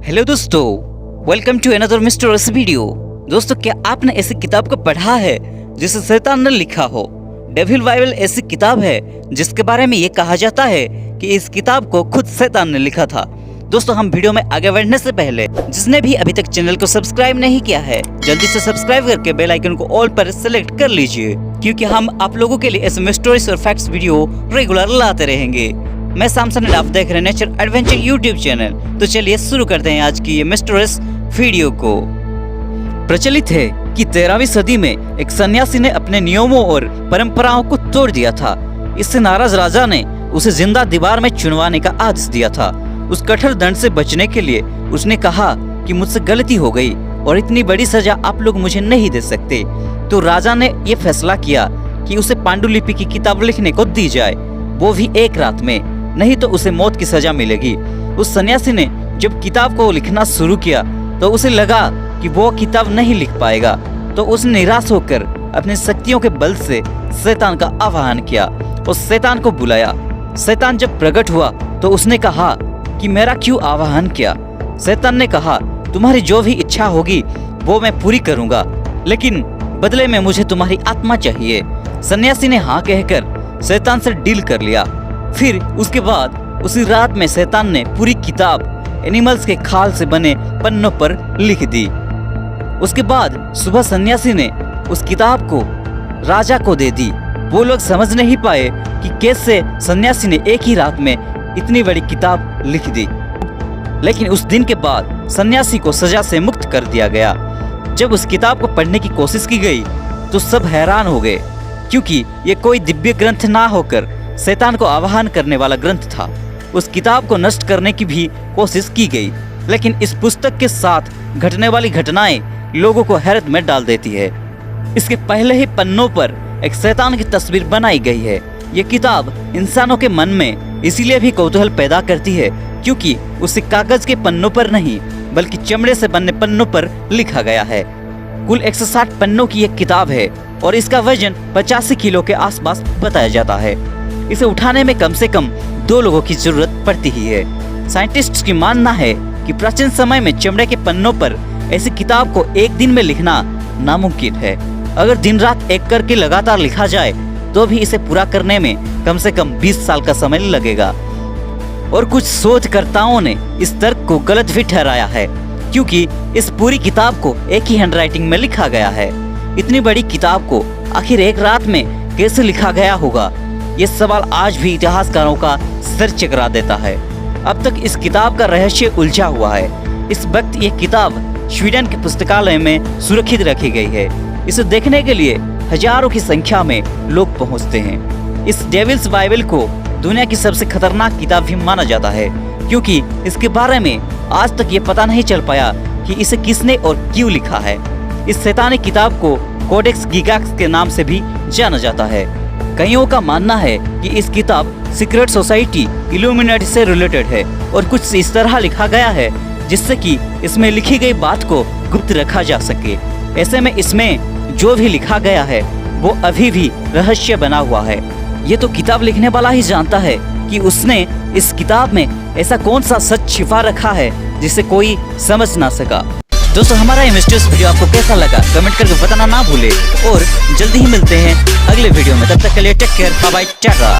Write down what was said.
Hello दोस्तों, welcome to another मिस्टरस video. दोस्तों, क्या आपने ऐसी किताब को पढ़ा है जिसे शैतान ने लिखा हो? डेविल बाइबल ऐसी किताब है जिसके बारे में ये कहा जाता है कि इस किताब को खुद शैतान ने लिखा था। दोस्तों, हम वीडियो में आगे बढ़ने से पहले जिसने भी अभी तक चैनल को सब्सक्राइब नहीं किया है, जल्दी से सब्सक्राइब करके बेल आइकन को ऑल पर सेलेक्ट कर लीजिए, क्योंकि हम आप लोगों के लिए ऐसे मिस्ट्रीज और फैक्ट्स वीडियो रेगुलर लाते रहेंगे। मैं सैमसन एंड आप देख रहे हैं नेचर एडवेंचर यूट्यूब चैनल। तो चलिए शुरू करते हैं आज की ये मिस्ट्रीज वीडियो को। प्रचलित है कि 13वीं सदी में एक सन्यासी ने अपने नियमों और परंपराओं को तोड़ दिया था। इससे नाराज राजा ने उसे जिंदा दीवार में चुनवाने का आदेश दिया था। उस कठोर दंड से बचने के लिए उसने कहा कि मुझसे गलती हो गई और इतनी बड़ी सजा आप लोग मुझे नहीं दे सकते। तो राजा ने यह फैसला किया कि उसे पांडुलिपि की किताब लिखने को दी जाए, वो भी एक रात में, नहीं तो उसे मौत की सजा मिलेगी। उस सन्यासी ने जब किताब को लिखना शुरू किया तो उसे लगा कि वो किताब नहीं लिख पाएगा। तो उसने निराश होकर अपनी शक्तियों के बल से शैतान का आह्वान किया और शैतान को बुलाया। शैतान जब प्रकट हुआ तो उसने कहा कि मेरा क्यों आह्वान किया? शैतान ने कहा, तुम्हारी जो भी इच्छा होगी वो मैं पूरी करूंगा, लेकिन बदले में मुझे तुम्हारी आत्मा चाहिए। सन्यासी ने हाँ कहकर शैतान से डील कर लिया। फिर उसके बाद उसी रात में शैतान ने पूरी किताब एनिमल्स के खाल से बने पन्नों पर लिख दी। उसके बाद सुबह सन्यासी ने उस किताब को राजा को दे दी। वो लोग समझ नहीं पाए कि कैसे सन्यासी ने एक ही रात में इतनी बड़ी किताब लिख दी। लेकिन उस दिन के बाद सन्यासी को सजा से मुक्त कर दिया गया। जब उस किताब को पढ़ने की कोशिश की गई तो सब हैरान हो गए, क्योंकि ये कोई दिव्य ग्रंथ ना होकर शैतान को आह्वान करने वाला ग्रंथ था। उस किताब को नष्ट करने की भी कोशिश की गई, लेकिन इस पुस्तक के साथ घटने वाली घटनाएं लोगों को हैरत में डाल देती है। इसके पहले ही पन्नों पर एक शैतान की तस्वीर बनाई गई है। ये किताब इंसानों के मन में इसीलिए भी कौतूहल पैदा करती है क्योंकि उसे कागज के पन्नों पर नहीं बल्कि चमड़े से बने पन्नों पर लिखा गया है। कुल 160 पन्नों की एक किताब है और इसका वजन 85 किलो के आसपास बताया जाता है। इसे उठाने में कम से कम 2 लोगों की जरूरत पड़ती ही है। साइंटिस्ट्स की मानना है कि प्राचीन समय में चमड़े के पन्नों पर ऐसी किताब को एक दिन में लिखना नामुमकिन है। अगर दिन रात एक करके लगातार लिखा जाए तो भी इसे पूरा करने में कम से कम 20 साल का समय लगेगा। और कुछ शोधकर्ताओं ने इस तर्क को गलत भी ठहराया है, क्योंकि इस पूरी किताब को एक ही हैंडराइटिंग में लिखा गया है। इतनी बड़ी किताब को आखिर एक रात में कैसे लिखा गया होगा, ये सवाल आज भी इतिहासकारों का सर चकरा देता है। अब तक इस किताब का रहस्य उलझा हुआ है। इस वक्त ये किताब स्वीडन के पुस्तकालय में सुरक्षित रखी गई है। इसे देखने के लिए हजारों की संख्या में लोग पहुंचते हैं। इस डेविल्स बाइबल को दुनिया की सबसे खतरनाक किताब भी माना जाता है, क्योंकि इसके बारे में आज तक ये पता नहीं चल पाया कि इसे किसने और क्यों लिखा है। इस शैतानी किताब को कोडेक्स गिगाक्स के नाम से भी जाना जाता है। कईयों का मानना है कि इस किताब सीक्रेट सोसाइटी इल्यूमिनेटी से रिलेटेड है और कुछ इस तरह लिखा गया है जिससे कि इसमें लिखी गई बात को गुप्त रखा जा सके। ऐसे में इसमें जो भी लिखा गया है वो अभी भी रहस्य बना हुआ है। ये तो किताब लिखने वाला ही जानता है कि उसने इस किताब में ऐसा कौन सा सच छिपा रखा है जिसे कोई समझ ना सका। दोस्तों, हमारा ये मिस्ट्रीज वीडियो आपको कैसा लगा कमेंट करके बताना ना भूले और जल्दी ही मिलते हैं अगले वीडियो में। तब तक के लिए take care, bye bye, Tata.